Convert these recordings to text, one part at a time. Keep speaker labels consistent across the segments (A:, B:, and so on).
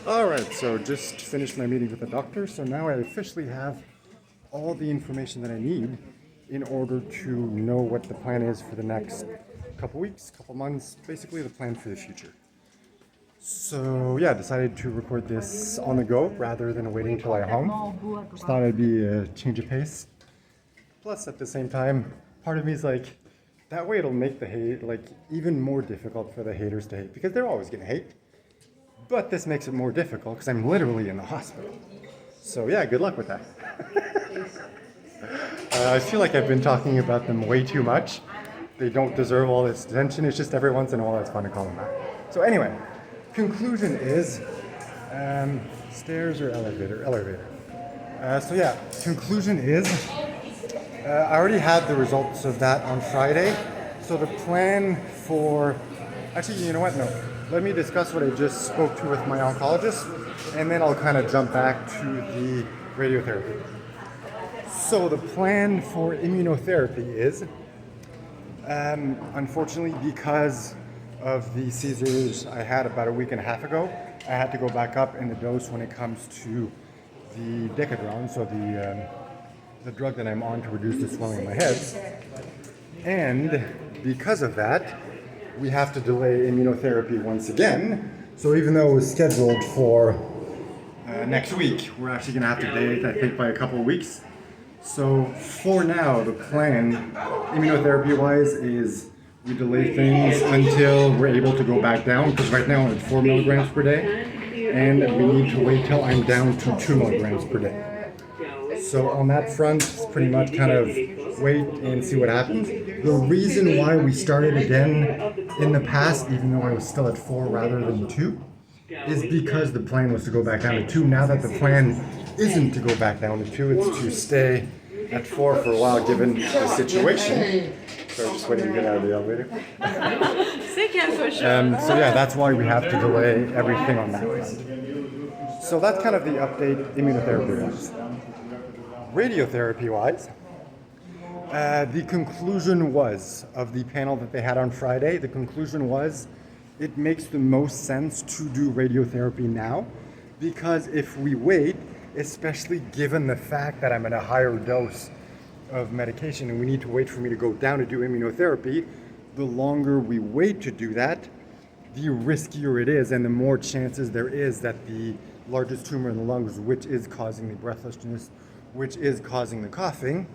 A: Alright, so just finished my meeting with the doctor, so now I officially have all the information that I need in order to know what the plan is for the next couple weeks, couple months, basically the plan for the future. So yeah, decided to record this on the go rather than waiting till I'm home. Just thought it'd be a change of pace. Plus, at the same time, part of me is like, that way it'll make the hate like even more difficult for the haters to hate, because they're always gonna hate. But this makes it more difficult because I'm literally in the hospital. So yeah, good luck with that. I feel like I've been talking about them way too much. They don't deserve all this attention. It's just every once in a while it's fun to call them out. So anyway, conclusion is stairs or elevator? Elevator. So yeah, conclusion is I already had the results of that on Friday. So the plan for, actually, you know what? No. Let me discuss what I just spoke to with my oncologist, and then I'll kind of jump back to the radiotherapy. So the plan for immunotherapy is, unfortunately, because of the seizures I had about a week and a half ago, I had to go back up in the dose when it comes to the Decadron, so the drug that I'm on to reduce the swelling in my head. And because of that, we have to delay immunotherapy once again. So even though it was scheduled for next week, we're actually going to have to delay it, I think, by a couple of weeks. So for now, the plan, immunotherapy-wise, is we delay things until we're able to go back down, because right now I'm at 4 milligrams per day, and we need to wait till I'm down to 2 milligrams per day. So on that front, it's pretty much kind of wait and see what happens. The reason why we started again in the past, even though I was still at 4 rather than 2, is because the plan was to go back down to 2. Now that the plan isn't to go back down to 2, it's to stay at 4 for a while given the situation. So just waiting to get out of the elevator. So yeah, that's why we have to delay everything on that front. So that's kind of the update immunotherapy-wise. Radiotherapy-wise, the conclusion was, of the panel that they had on Friday, the conclusion was it makes the most sense to do radiotherapy now, because if we wait, especially given the fact that I'm at a higher dose of medication and we need to wait for me to go down to do immunotherapy, the longer we wait to do that, the riskier it is and the more chances there is that the largest tumor in the lungs, which is causing the breathlessness, which is causing the coughing,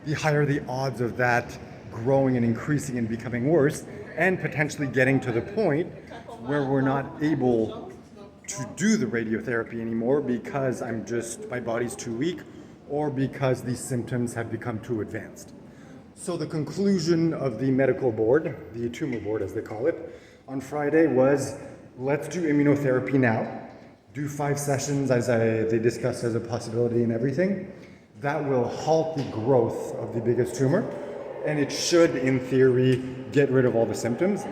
A: the higher the odds of that growing and increasing and becoming worse, and potentially getting to the point where we're not able to do the radiotherapy anymore because my body's too weak, or because these symptoms have become too advanced. So the conclusion of the medical board, the tumor board as they call it, on Friday was, let's do immunotherapy now. Do 5 sessions as they discussed as a possibility and everything. That will halt the growth of the biggest tumor, and it should, in theory, get rid of all the symptoms.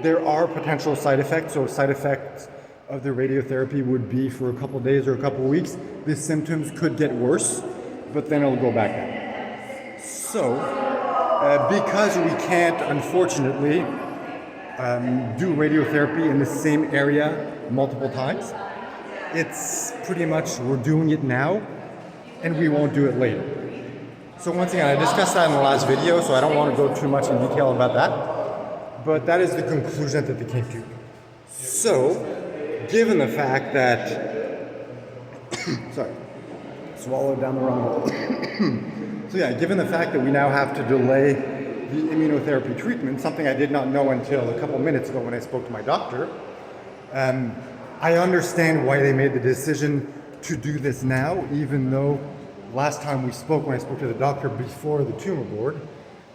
A: There are potential side effects, so side effects of the radiotherapy would be for a couple days or a couple weeks, the symptoms could get worse, but then it'll go back down. So, because we can't, unfortunately, do radiotherapy in the same area multiple times, it's pretty much we're doing it now and we won't do it later. So once again, I discussed that in the last video, so I don't want to go too much in detail about that, but that is the conclusion that they came to. So, given the fact that, sorry, swallowed down the wrong hole. So yeah, given the fact that we now have to delay the immunotherapy treatment, something I did not know until a couple minutes ago when I spoke to my doctor, I understand why they made the decision to do this now, even though last time we spoke, when I spoke to the doctor before the tumor board,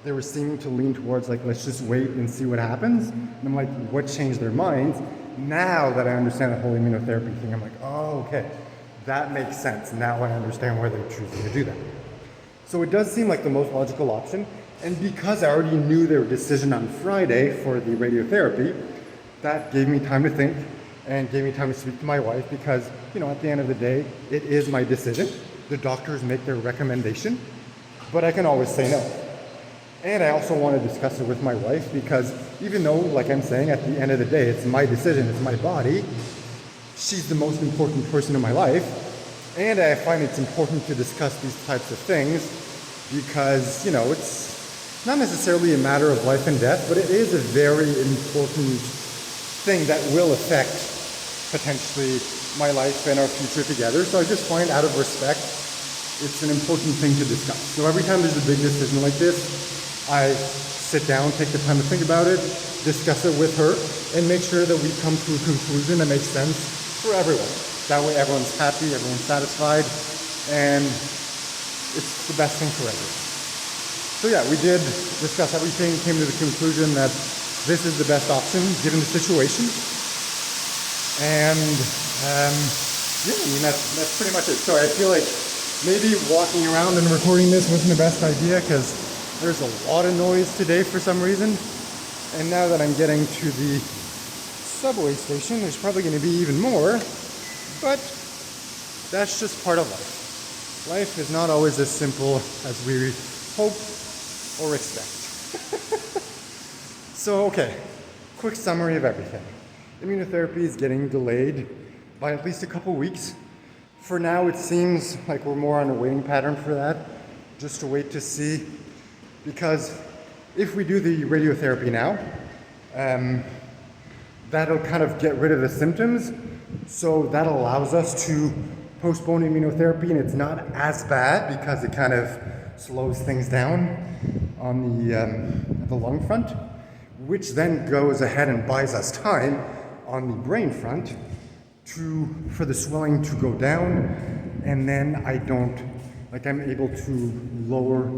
A: they were seeming to lean towards like, let's just wait and see what happens. And I'm like, what changed their minds? Now that I understand the whole immunotherapy thing, I'm like, oh, okay, that makes sense. Now I understand why they're choosing to do that. So it does seem like the most logical option. And because I already knew their decision on Friday for the radiotherapy, that gave me time to think and gave me time to speak to my wife, because, at the end of the day, it is my decision. The doctors make their recommendation, but I can always say no. And I also want to discuss it with my wife, because even though, like I'm saying, at the end of the day, it's my decision, it's my body, she's the most important person in my life. And I find it's important to discuss these types of things because, it's not necessarily a matter of life and death, but it is a very important thing that will affect potentially my life and our future together. So I just find, out of respect, it's an important thing to discuss. So every time there's a big decision like this, I sit down, take the time to think about it, discuss it with her, and make sure that we come to a conclusion that makes sense for everyone. That way everyone's happy, everyone's satisfied, and it's the best thing for everyone. So yeah, we did discuss everything, came to the conclusion that this is the best option given the situation. And that's pretty much it. So I feel like maybe walking around and recording this wasn't the best idea because there's a lot of noise today for some reason. And now that I'm getting to the subway station, there's probably going to be even more. But that's just part of life. Life is not always as simple as we hope or expect. So, okay, quick summary of everything. Immunotherapy is getting delayed by at least a couple weeks. For now, it seems like we're more on a waiting pattern for that, just to wait to see. Because if we do the radiotherapy now, that'll kind of get rid of the symptoms. So that allows us to postpone immunotherapy, and it's not as bad because it kind of slows things down on the lung front, which then goes ahead and buys us time on the brain front for the swelling to go down, and then I'm able to lower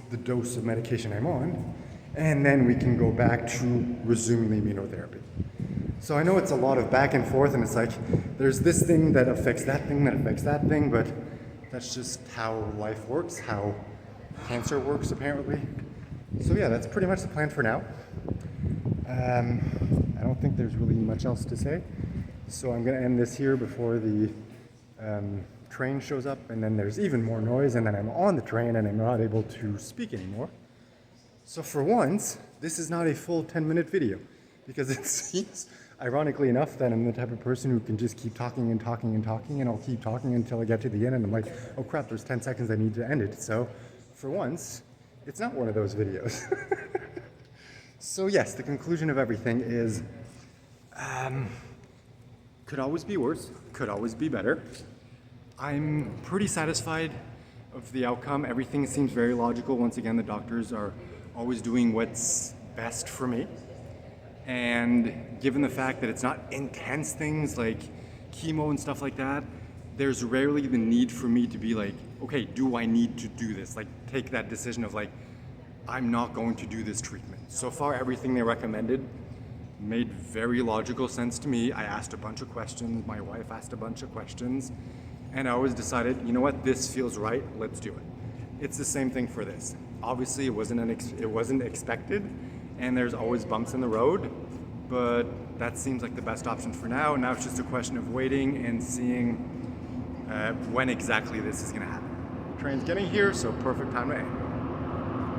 A: the dose of medication I'm on, and then we can go back to resuming the immunotherapy. So I know it's a lot of back and forth, and it's like there's this thing that affects that thing that affects that thing, but that's just how life works, how cancer works apparently. So yeah, that's pretty much the plan for now. I don't think there's really much else to say. So I'm going to end this here before the train shows up, and then there's even more noise, and then I'm on the train and I'm not able to speak anymore. So for once, this is not a full 10-minute video, because it seems, ironically enough, that I'm the type of person who can just keep talking and talking and talking, and I'll keep talking until I get to the end, and I'm like, oh crap, there's 10 seconds, I need to end it. So for once, it's not one of those videos. So yes, the conclusion of everything is, could always be worse, could always be better. I'm pretty satisfied of the outcome. Everything seems very logical. Once again, the doctors are always doing what's best for me. And given the fact that it's not intense things like chemo and stuff like that, there's rarely the need for me to be like, okay, do I need to do this? Like, take that decision of like, I'm not going to do this treatment. So far, everything they recommended made very logical sense to me. I asked a bunch of questions, my wife asked a bunch of questions, and I always decided, you know what, this feels right, let's do it. It's the same thing for this. Obviously, it wasn't expected, and there's always bumps in the road, but that seems like the best option for now. Now it's just a question of waiting and seeing when exactly this is gonna happen. The train's getting here, so perfect time to end.